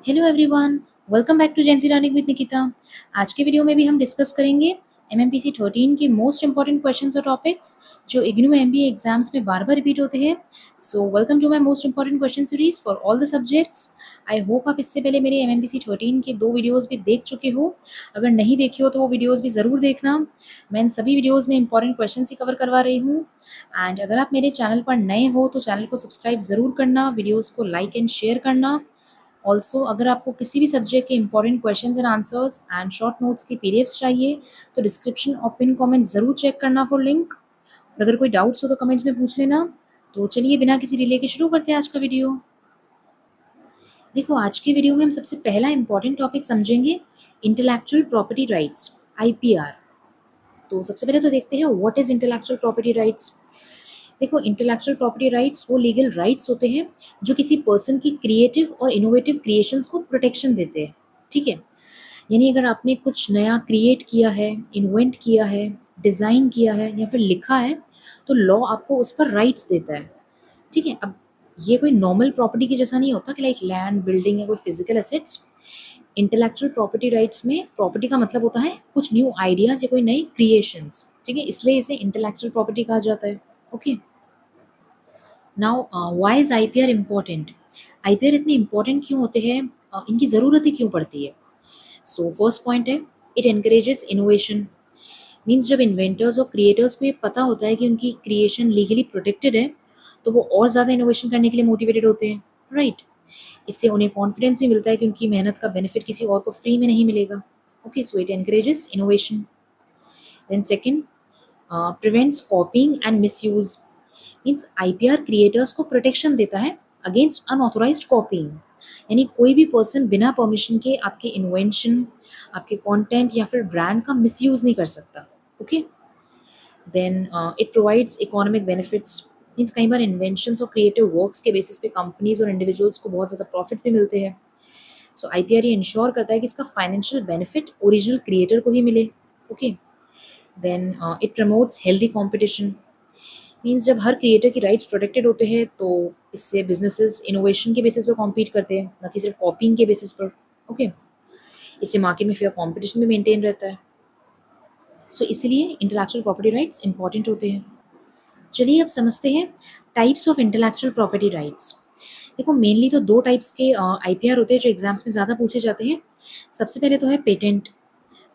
Hello everyone, welcome back to Gency learning with Nikita. आज के video में भी हम डिस्कस करेंगे एमएमपीसी 13 के मोस्ट इंपॉर्टेंट क्वेश्चंस और टॉपिक्स जो इग्नू एमबीए एग्जाम्स में बार बार रिपीट होते हैं। So welcome to my most important question series for all the subjects. I hope आप इससे पहले मेरे एमएमपीसी 13 के 2 वीडियोस भी देख चुके हो। अगर नहीं देखे हो तो वो वीडियोस भी ज़रूर देखना। मैं इन सभी वीडियोज़ में इंपॉर्टेंट क्वेश्चन ही कवर करवा रही हूँ। एंड अगर आप मेरे चैनल पर नए हो तो चैनल को सब्सक्राइब ज़रूर करना, वीडियोज़ को लाइक एंड शेयर करना। ऑल्सो अगर आपको किसी भी सब्जेक्ट के important questions and answers and short notes की पीडीएफ्स चाहिए तो डिस्क्रिप्शन और पिन कमेंट ज़रूर चेक करना फॉर लिंक। और अगर कोई डाउट्स हो तो कमेंट्स में पूछ लेना। तो चलिए बिना किसी डिले के शुरू करते हैं आज का वीडियो। देखो, आज के वीडियो में हम सबसे पहला इंपॉर्टेंट टॉपिक समझेंगे इंटेलेक्चुअल प्रॉपर्टी राइट्स, आईपीआर। तो सबसे पहले तो देखते हैं what is intellectual property rights. देखो, इंटेलेक्चुअल प्रॉपर्टी राइट्स वो लीगल राइट्स होते हैं जो किसी पर्सन की क्रिएटिव और इनोवेटिव क्रिएशंस को प्रोटेक्शन देते हैं। ठीक है, यानी अगर आपने कुछ नया क्रिएट किया है, इन्वेंट किया है, डिज़ाइन किया है या फिर लिखा है तो लॉ आपको उस पर राइट्स देता है। ठीक है, अब ये कोई नॉर्मल प्रॉपर्टी के जैसा नहीं होता कि लाइक लैंड, बिल्डिंग या कोई physical assets. Intellectual property rights में प्रॉपर्टी का मतलब होता है कुछ न्यू आइडियाज या कोई नई क्रिएशंस। ठीक है, इसलिए इसे इंटेलेक्चुअल प्रॉपर्टी कहा जाता है। Okay, now why is IPR important. IPR इतने इंपॉर्टेंट क्यों होते हैं, इनकी ज़रूरत ही क्यों पड़ती है। सो फर्स्ट पॉइंट है, इट एनकरेजेस इनोवेशन। मीन्स जब इन्वेंटर्स और क्रिएटर्स को ये पता होता है कि उनकी क्रिएशन लीगली प्रोटेक्टेड है तो वो और ज़्यादा इनोवेशन करने के लिए मोटिवेटेड होते हैं, राइट। इससे उन्हें कॉन्फिडेंस भी मिलता है कि उनकी मेहनत का बेनिफिट किसी और को फ्री में नहीं मिलेगा। Okay, so it encourages innovation. Then second, prevents copying and misuse. Means IPR creators को प्रोटेक्शन देता है अगेंस्ट अनऑथोराइज्ड कॉपिंग। यानी कोई भी पर्सन बिना परमिशन के आपके इन्वेंशन, आपके कंटेंट या फिर ब्रांड का मिसयूज नहीं कर सकता। Okay, then it provides economic benefits. Means कई बार इन्वेंशंस और क्रिएटिव वर्क्स के बेसिस पे कंपनीज और इंडिविजुअल्स को बहुत ज़्यादा प्रॉफिट भी मिलते हैं। सो आईपीआर ये इंश्योर करता है कि इसका फाइनेंशियल बेनिफिट ओरिजिनल क्रिएटर को ही मिले। Okay, then it promotes healthy competition. Means जब हर क्रिएटर की राइट्स प्रोटेक्टेड होते हैं तो इससे बिजनेसेस इनोवेशन के बेसिस पर कॉम्पीट करते हैं, ना कि सिर्फ कॉपिंग के बेसिस पर। ओके, इससे मार्केट में फेयर कॉम्पिटिशन भी मेंटेन रहता है। सो इसलिए इंटेलेक्चुअल प्रॉपर्टी राइट्स इंपॉर्टेंट होते हैं। चलिए अब समझते हैं types of intellectual property rights. देखो, मेनली तो दो टाइप्स के आईपीआर होते हैं जो एग्जाम्स में ज़्यादा पूछे जाते हैं। सबसे पहले तो है पेटेंट।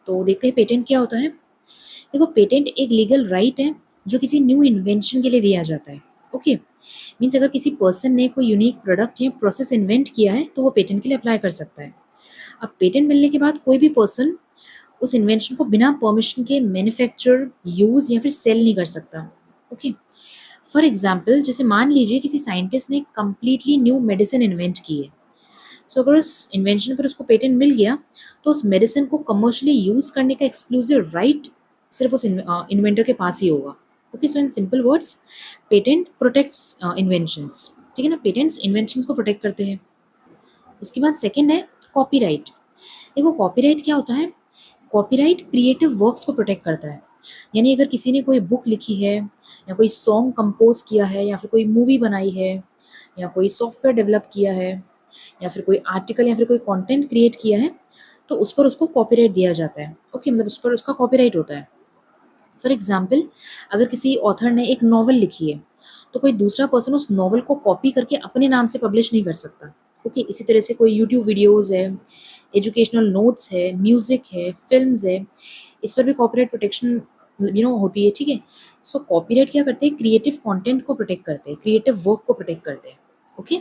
तो देखते हैं पेटेंट क्या होता है। देखो, पेटेंट एक लीगल राइट है जो किसी न्यू इन्वेंशन के लिए दिया जाता है। ओके, मीन्स अगर किसी पर्सन ने कोई यूनिक प्रोडक्ट या प्रोसेस इन्वेंट किया है तो वो पेटेंट के लिए अप्लाई कर सकता है। अब पेटेंट मिलने के बाद कोई भी पर्सन उस इन्वेंशन को बिना परमिशन के मैन्युफैक्चर, यूज़ या फिर सेल नहीं कर सकता। ओके, फॉर एग्जाम्पल जैसे मान लीजिए किसी साइंटिस्ट ने कम्प्लीटली न्यू मेडिसिन इन्वेंट की है। सो अगर उस इन्वेंशन पर उसको पेटेंट मिल गया तो उस मेडिसिन को कमर्शियली यूज़ करने का एक्सक्लूसिव राइट सिर्फ उस इन्वेंटर के पास ही होगा। Okay, so in simple words, patent protects inventions. ठीक है ना, पेटेंट्स इन्वेंशंस को प्रोटेक्ट करते हैं। उसके बाद सेकंड है कॉपीराइट। देखो, कॉपीराइट क्या होता है। कॉपीराइट क्रिएटिव वर्क्स को प्रोटेक्ट करता है। यानी अगर किसी ने कोई बुक लिखी है या कोई सॉन्ग कंपोज किया है या फिर कोई मूवी बनाई है या कोई सॉफ्टवेयर डेवलप किया है या फिर कोई आर्टिकल या फिर कोई कंटेंट क्रिएट किया है तो उस पर उसको कॉपीराइट दिया जाता है। ओके, मतलब उस पर उसका कॉपीराइट होता है। फॉर एग्जाम्पल, अगर किसी ऑथर ने एक नॉवल लिखी है तो कोई दूसरा पर्सन उस नॉवल को कॉपी करके अपने नाम से पब्लिश नहीं कर सकता। ओके, इसी तरह से कोई यूट्यूब वीडियोज़ है, एजुकेशनल नोट्स है, म्यूज़िक है, फिल्म्स है, इस पर भी कॉपीराइट प्रोटेक्शन होती है। ठीक है, सो कॉपीराइट क्या करते हैं, क्रिएटिव कंटेंट को प्रोटेक्ट करते हैं, क्रिएटिव वर्क को प्रोटेक्ट करते हैं। ओके,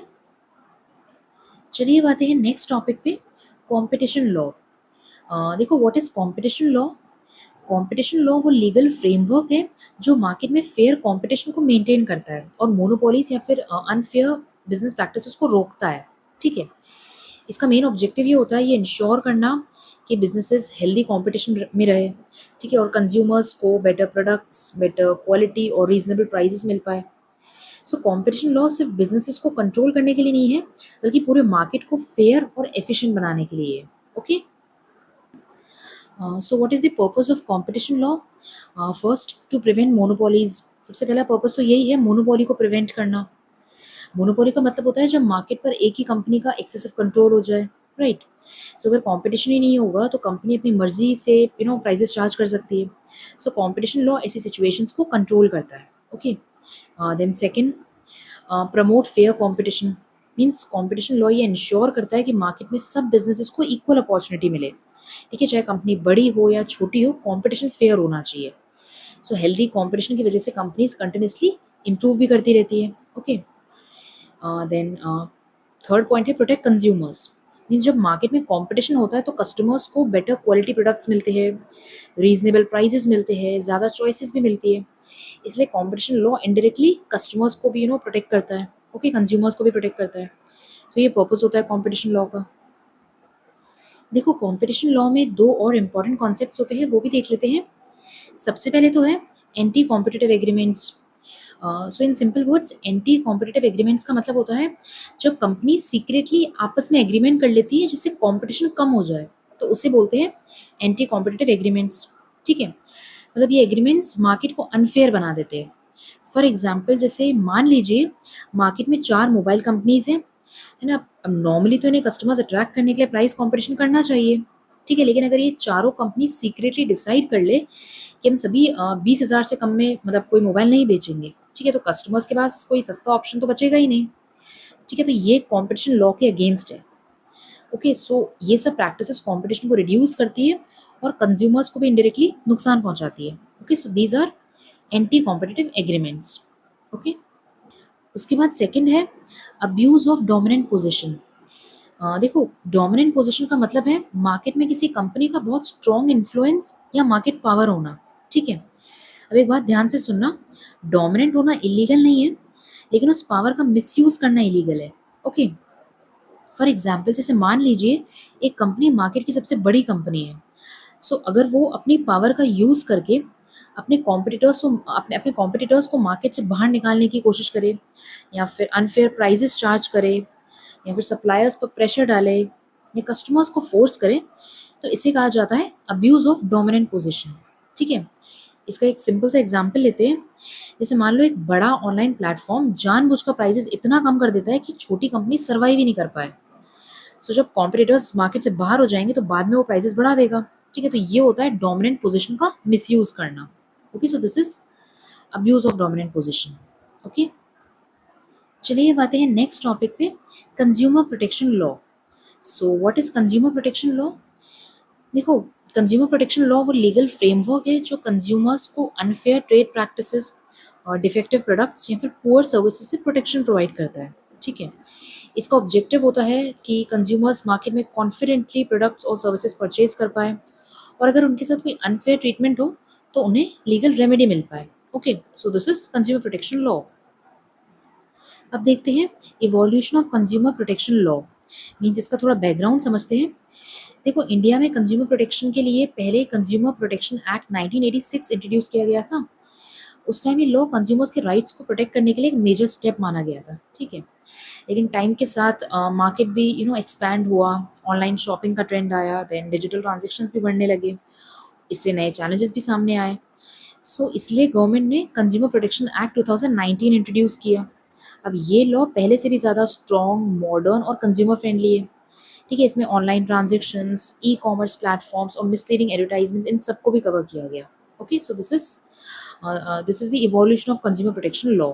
चलिए बातें हैं नेक्स्ट टॉपिक पे, कंपटीशन लॉ। देखो, what is competition law. Competition law वो लीगल फ्रेमवर्क है जो मार्केट में फेयर कंपटीशन को मेंटेन करता है और मोनोपोलीज या फिर अनफेयर बिजनेस प्रैक्टिसेस को रोकता है। ठीक है, इसका मेन ऑब्जेक्टिव ये होता है, ये इंश्योर करना कि बिजनेसेस हेल्दी कंपटीशन में रहे। ठीक है, और कंज्यूमर्स को बेटर प्रोडक्ट्स, बेटर क्वालिटी और रीजनेबल प्राइसेस मिल पाए। सो कंपटीशन लॉ सिर्फ बिजनेसेस को कंट्रोल करने के लिए नहीं है बल्कि पूरे मार्केट को फेयर और एफिशिएंट बनाने के लिए है। Okay, so what is the purpose of competition law. First, to prevent monopolies. सबसे पहला पर्पस तो यही है, मोनोपोली को प्रिवेंट करना। मोनोपोली का मतलब होता है जब मार्केट पर एक ही कंपनी का एक्सेसिव कंट्रोल हो जाए, राइट? सो अगर कंपटीशन ही नहीं होगा तो कंपनी अपनी मर्जी से प्राइसेस चार्ज कर सकती है. सो कंपटीशन लॉ ऐसी सिचुएशंस को कंट्रोल करता है. Okay. Then second, promote fair competition. Means competition law ये इंश्योर करता है कि मार्केट में सब बिजनेसेस को इक्वल अपॉर्चुनिटी मिले. ठीक है, चाहे कंपनी बड़ी हो या छोटी हो, कंपटीशन फेयर होना चाहिए. सो हेल्दी कंपटीशन की वजह से कंपनीज कंटिन्यूसली इंप्रूव भी करती रहती है. ओके. देन थर्ड पॉइंट है प्रोटेक्ट कंज्यूमर्स. मीन्स जब मार्केट में कंपटीशन होता है तो कस्टमर्स को बेटर क्वालिटी प्रोडक्ट्स मिलते हैं, रीजनेबल प्राइसेस मिलते हैं, ज़्यादा चॉइसेस भी मिलती है. इसलिए कंपटीशन लॉ इनडायरेक्टली कस्टमर्स को भी प्रोटेक्ट करता है. ओके, कंज्यूमर्स को भी प्रोटेक्ट करता है. सो ये पर्पस होता है कंपटीशन लॉ का. देखो, कंपटीशन लॉ में दो और इम्पॉर्टेंट कॉन्सेप्ट्स होते हैं, वो भी देख लेते हैं. सबसे पहले तो है anti competitive agreements. So in simple words, anti competitive agreements का मतलब होता है जब कंपनी सीक्रेटली आपस में एग्रीमेंट कर लेती है जिससे कंपटीशन कम हो जाए, तो उसे बोलते हैं एंटी कॉम्पिटिटिव एग्रीमेंट्स. ठीक है, मतलब ये एग्रीमेंट्स मार्केट को अनफेयर बना देते हैं. फॉर एग्जाम्पल, जैसे मान लीजिए मार्केट में 4 मोबाइल कंपनीज हैं, है ना. अब नॉर्मली तो इन्हें कस्टमर्स अट्रैक्ट करने के लिए प्राइस कंपटीशन करना चाहिए. ठीक है, लेकिन अगर ये चारों कंपनी सीक्रेटली डिसाइड कर ले कि हम सभी 20,000 से कम में मतलब कोई मोबाइल नहीं बेचेंगे, ठीक है, तो कस्टमर्स के पास कोई सस्ता ऑप्शन तो बचेगा ही नहीं. ठीक है, तो ये कंपटीशन लॉ के अगेंस्ट है. ओके, सो ये सब प्रैक्टिसेस कंपटीशन को रिड्यूस करती है और कंज्यूमर्स को भी इनडायरेक्टली नुकसान पहुंचाती है. Okay, so these are anti competitive agreements. Okay. उसके बाद सेकंड है अब्यूज ऑफ डोमिनेंट पोजीशन. देखो, डोमिनेंट पोजीशन का मतलब है मार्केट में किसी कंपनी का बहुत स्ट्रॉन्ग इन्फ्लुएंस या मार्केट पावर होना. ठीक है, अब एक बात ध्यान से सुनना, डोमिनेंट होना इलीगल नहीं है, लेकिन उस पावर का मिसयूज करना इलीगल है. ओके. फॉर एग्जाम्पल, जैसे मान लीजिए एक कंपनी मार्केट की सबसे बड़ी कंपनी है. सो अगर वो अपनी पावर का यूज करके अपने अपने कॉम्पिटिटर्स को मार्केट से बाहर निकालने की कोशिश करे, या फिर अनफेयर प्राइजेस चार्ज करे, या फिर सप्लायर्स पर प्रेशर डाले, या कस्टमर्स को फोर्स करे, तो इसे कहा जाता है अब्यूज ऑफ डोमिनेंट पोजीशन. ठीक है, इसका एक सिंपल सा एग्जांपल लेते हैं. जैसे मान लो एक बड़ा ऑनलाइन प्लेटफॉर्म जानबूझकर प्राइसेस इतना कम कर देता है कि छोटी कंपनी सर्वाइव ही नहीं कर पाए. सो जब कॉम्पिटिटर्स मार्केट से बाहर हो जाएंगे तो बाद में वो प्राइसेस बढ़ा देगा. ठीक है, तो ये होता है डोमिनेंट पोजीशन का मिसयूज करना. Okay, so this is abuse of dominant position. Okay, चलिए बातें हैं नेक्स्ट टॉपिक पे, consumer protection law. So what is consumer protection law? देखो, कंज्यूमर प्रोटेक्शन लॉ वो लीगल फ्रेमवर्क है जो कंज्यूमर्स को अनफेयर ट्रेड प्रैक्टिसेस और डिफेक्टिव प्रोडक्ट्स या फिर पुअर सर्विसेज से प्रोटेक्शन प्रोवाइड करता है. ठीक है, इसका ऑब्जेक्टिव होता है कि कंज्यूमर्स मार्केट में कॉन्फिडेंटली प्रोडक्ट्स और सर्विसेज परचेज कर पाए, और अगर उनके साथ कोई अनफेयर ट्रीटमेंट हो तो उन्हें लीगल रेमेडी मिल पाए. Okay, so this is consumer protection law. अब देखते हैं evolution of consumer protection law. Means इसका थोड़ा बैकग्राउंड समझते हैं. देखो, इंडिया में कंज्यूमर प्रोटेक्शन के लिए पहले कंज्यूमर प्रोटेक्शन एक्ट 1986 इंट्रोड्यूस किया गया था. उस टाइम ये लॉ कंज्यूमर्स के राइट्स को प्रोटेक्ट करने के लिए एक मेजर स्टेप माना गया था. ठीक है, लेकिन टाइम के साथ मार्केट भी एक्सपैंड हुआ, ऑनलाइन शॉपिंग का ट्रेंड आया, देन डिजिटल ट्रांजेक्शन्स भी बढ़ने लगे, इससे नए चैलेंजेस भी सामने आए. सो इसलिए गवर्नमेंट ने कंज्यूमर प्रोटेक्शन एक्ट 2019 इंट्रोड्यूस किया. अब ये लॉ पहले से भी ज़्यादा स्ट्रॉन्ग, मॉडर्न और कंज्यूमर फ्रेंडली है. ठीक है, इसमें online transactions, e commerce platforms और मिसलीडिंग एडवर्टाइजमेंट्स, इन सबको भी कवर किया गया. Okay, so this is the evolution of consumer protection law.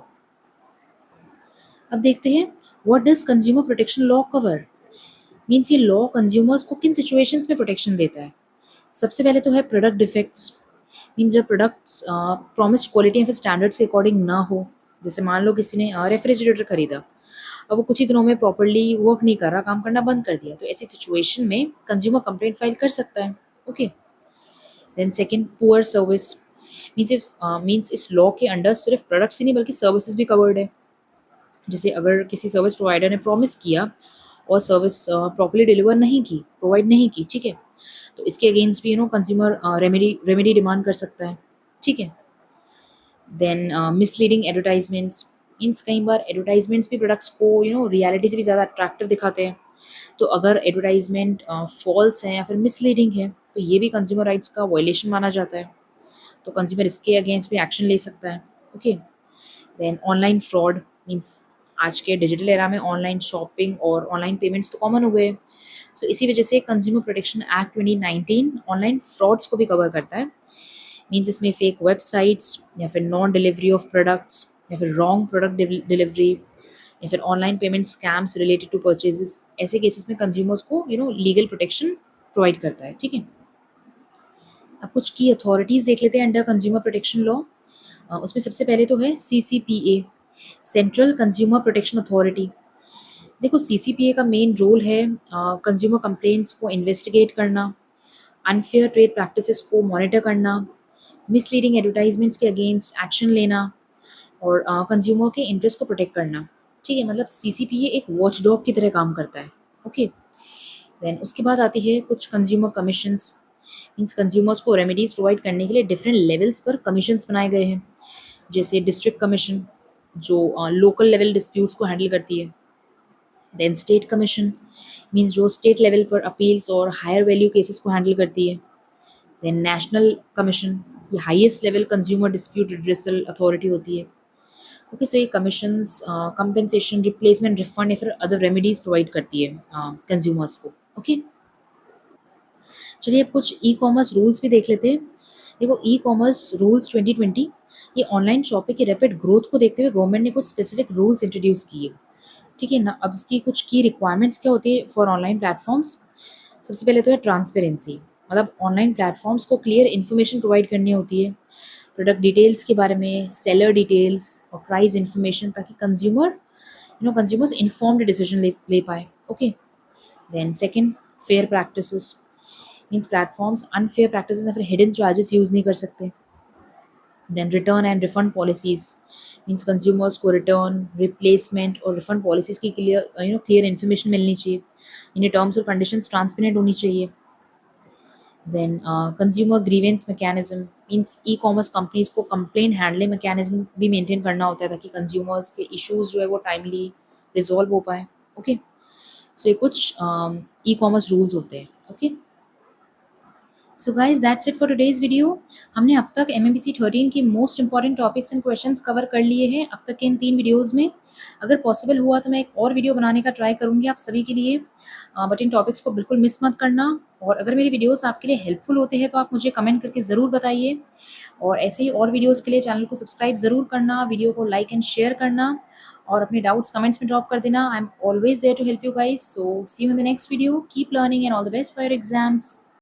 अब देखते हैं what does consumer protection law cover. Means ये लॉ कंज्यूमर्स को किन सिचुएशंस में प्रोटेक्शन देता है. सबसे पहले तो है प्रोडक्ट डिफेक्ट्स. मीन जब प्रोडक्ट्स प्रॉमिस्ड क्वालिटी या फिर स्टैंडर्ड्स के अकॉर्डिंग ना हो. जैसे मान लो किसी ने रेफ्रिजरेटर खरीदा, अब वो कुछ ही दिनों में प्रॉपर्ली वर्क नहीं कर रहा, काम करना बंद कर दिया, तो ऐसी सिचुएशन में कंज्यूमर कंप्लेंट फाइल कर सकता है. Okay. Then second, poor service. Means इस लॉ के अंडर सिर्फ प्रोडक्ट्स ही नहीं बल्कि सर्विसेज भी कवर्ड है. जैसे अगर किसी सर्विस प्रोवाइडर ने प्रॉमिस किया और सर्विस प्रॉपर्ली डिलीवर नहीं की, प्रोवाइड नहीं की, ठीक है, तो इसके अगेंस्ट भी कंज्यूमर रेमेडी डिमांड कर सकता है. ठीक है. Then misleading advertisements. मीन्स कई बार एडवर्टाइजमेंट्स भी प्रोडक्ट्स को रियलिटी से भी ज़्यादा अट्रैक्टिव दिखाते हैं. तो अगर एडवर्टाइजमेंट फॉल्स है या फिर मिसलीडिंग है तो ये भी कंज्यूमर राइट्स का वायलेशन माना जाता है. तो कंज्यूमर इसके अगेंस्ट भी एक्शन ले सकता है. Okay. Then online fraud. Means आज के डिजिटल एरा में ऑनलाइन शॉपिंग और ऑनलाइन पेमेंट्स तो कॉमन हो गए. सो इसी वजह से consumer protection act 2019 online frauds को भी कवर करता है। मीन्स इसमें फेक वेबसाइट्स या फिर नॉन डिलीवरी ऑफ प्रोडक्ट्स या फिर रॉन्ग प्रोडक्ट डिलीवरी या फिर online payment scams related to purchases, ऐसे केसेस में कंज्यूमर्स को लीगल प्रोटेक्शन प्रोवाइड करता है। ठीक है, अब कुछ की अथॉरिटीज़ देख लेते हैं अंडर कंज्यूमर प्रोटेक्शन लॉ। उसमें सबसे पहले तो है CCPA, central consumer protection authority. देखो CCPA का मेन रोल है कंज्यूमर कंप्लेंट्स को इन्वेस्टिगेट करना, अनफेयर ट्रेड प्रैक्टिसेस को मॉनिटर करना, मिसलीडिंग एडवर्टाइजमेंट्स के अगेंस्ट एक्शन लेना और कंज्यूमर के इंटरेस्ट को प्रोटेक्ट करना। ठीक है, मतलब CCPA एक वॉच डॉग की तरह काम करता है। ओके, देन उसके बाद आती है कुछ कंज्यूमर कमीशंस। मीन्स कंज्यूमर्स को रेमेडीज प्रोवाइड करने के लिए डिफरेंट लेवल्स पर कमीशंस बनाए गए हैं, जैसे डिस्ट्रिक्ट कमीशन जो लोकल लेवल डिस्प्यूट्स को हैंडल करती है, देन स्टेट कमीशन मीन्स जो स्टेट लेवल पर अपील्स और हायर वैल्यू केसेस को हैंडल करती है, देन नेशनल कमीशन, ये highest level consumer dispute redressal authority होती है। ओके, सो ये कमीशंस कंपेंसेशन, रिप्लेसमेंट, रिफंड या फिर अदर रेमेडीज प्रोवाइड करती है कंज्यूमर्स को। ओके, चलिए अब कुछ ई कॉमर्स रूल्स भी देख लेते हैं। देखो ई कॉमर्स रूल्स 2020, ये ऑनलाइन शॉपिंग की रैपिड ग्रोथ को देखते हुए गवर्नमेंट ने कुछ स्पेसिफिक रूल्स इंट्रोड्यूस किए। ठीक है ना, अब इसकी कुछ की रिक्वायरमेंट्स क्या होती है फॉर ऑनलाइन प्लेटफॉर्म्स। सबसे पहले तो है ट्रांसपेरेंसी, मतलब ऑनलाइन प्लेटफॉर्म्स को क्लियर इन्फॉर्मेशन प्रोवाइड करनी होती है, प्रोडक्ट डिटेल्स के बारे में, सेलर डिटेल्स और प्राइस इन्फॉर्मेशन, ताकि कंज्यूमर्स इन्फॉर्म्ड डिसीजन ले पाए। Okay, then second, fair practices, means platforms unfair practices या फिर हिडन चार्जेस यूज़ नहीं कर सकते। देन return and refund policies, means consumers को रिटर्न, रिप्लेसमेंट और रिफंड पॉलिसीज़ की क्लियर इन्फॉर्मेशन मिलनी चाहिए, इन्हें टर्म्स और कंडीशंस ट्रांसपेरेंट होनी चाहिए। Then consumer grievance mechanism, means e commerce companies को कंप्लेन हैंडलिंग मैकेनिज्म भी मेंटेन करना होता है, ताकि कंज्यूमर्स के इश्यूज जो है वो टाइमली रिजॉल्व हो पाए। ओके, सो ये कुछ ई कॉमर्स रूल्स होते हैं। Okay, so guys that's it for today's video. हमने अब तक MMPC 13 की most important topics and questions cover कर लिए हैं अब तक के इन 3 वीडियोज़ में। अगर पॉसिबल हुआ तो मैं एक और वीडियो बनाने का ट्राई करूँगी आप सभी के लिए, बट इन टॉपिक्स को बिल्कुल मिस मत करना। और अगर मेरे वीडियोज़ आपके लिए हेल्पफुल होते हैं तो आप मुझे कमेंट करके ज़रूर बताइए, और ऐसे ही और वीडियोज़ के लिए चैनल को सब्सक्राइब ज़रूर करना, वीडियो को लाइक एंड शेयर करना और अपने डाउट्स कमेंट्स में ड्रॉप कर देना। I am always there to help you guys. So see you in the next video, keep learning and all the best for your exams.